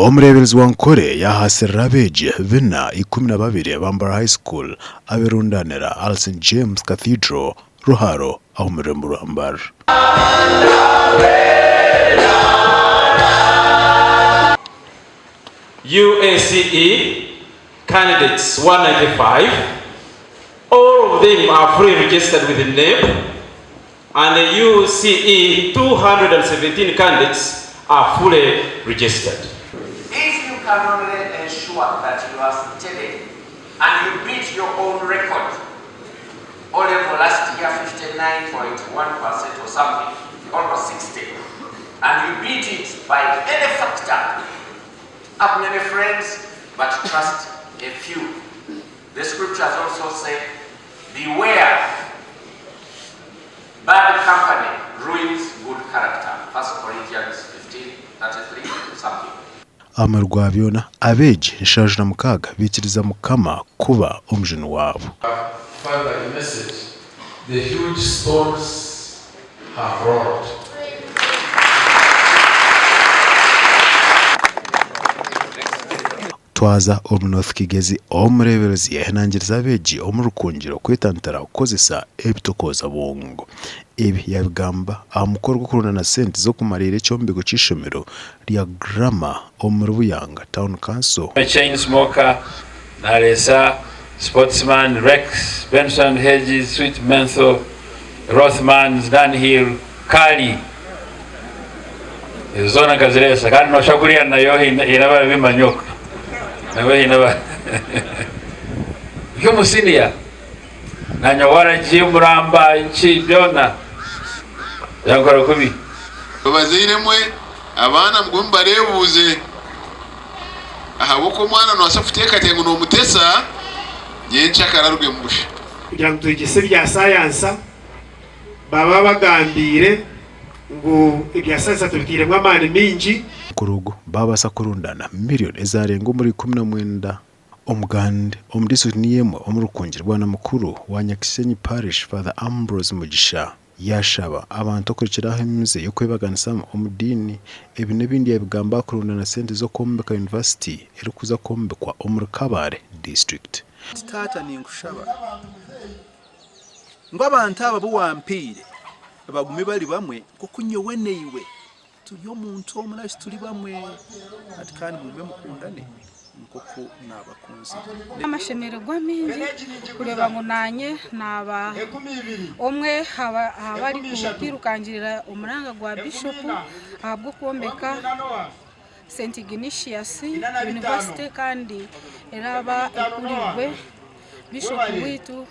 Umurebezi wa Nkore yahasirira abeegi bina 12 ba Mbarara High School aberundanira All St James Cathedral Ruharo aho murembo Mbarara. UNCE candidates 195, all of them are fully registered with the NEP, and the UCE 217 candidates are fully registered. If you can only ensure that you are steady and you beat your own record, or level last year 59.1% or something, almost 60, and you beat it by any factor, have many friends, but trust a few. The scriptures also say, beware, bad company ruins good character. 1 Corinthians 15:33 something. Amarwabyona abeegi nshaje na mukaga bikiriza mukama kuba omujunu wabo. Father, a message. The huge storms have rolled. Twaza North Kigezi omureberezi yahenangiriza abeegi omurukungiro kwetantara kukozesa ebitokoza bongo. Ibi yabigamba amukorwa kuruna na sente zo kumarira ekyombigo cy'ishomero lya Grammar omurubuyanga Town Council. Chain smoker, Naresa, Sportsman, Rex, Benson Hedges, Sweet Menthol, Rothman's, Dunhill, Kali. Zona kaziresa kandi no shakuria nayo inaba bimanyoka. Nawe inaba. Yumu senior. Nanyawara jimuramba inchi byona. Yankora kubi. Baziremwe abana mgumba rebuze. Ahaboko mwana no asafuteka tengu no mutesa yencha kararugwe mbusha. Kugira ngo tugise bya science baba bagambire ngo ibya science tubikiremwa amani minji kurugo babasa kurundana miliyoni ezarenga muri 19 omugande omudisoniyemo omurukungirwa na mukuru wa Nyakisenyi Parish Father Ambrose Mugisha yashaba abantu okurikiraho imize yo kwebaganisamo omudini ebi nebindi yabigamba kurundana sente zo kombeka university erikuza kombekwa omurukabare district. Tata ninkushaba ngo abantu aba buwampire abagumi bali bamwe kukunyowe neiwe tuli omuntu omulashi tuli bamwe ati kandi mube mukundane nkoko nabakunzi amashemero gwa mingi kureba ngo nanye naba omwe abari kwirukangirira umuranga gwa Biishopu ahabwo kuombeka St Ignatius University kandi eraba ekuliwe Biishopu witu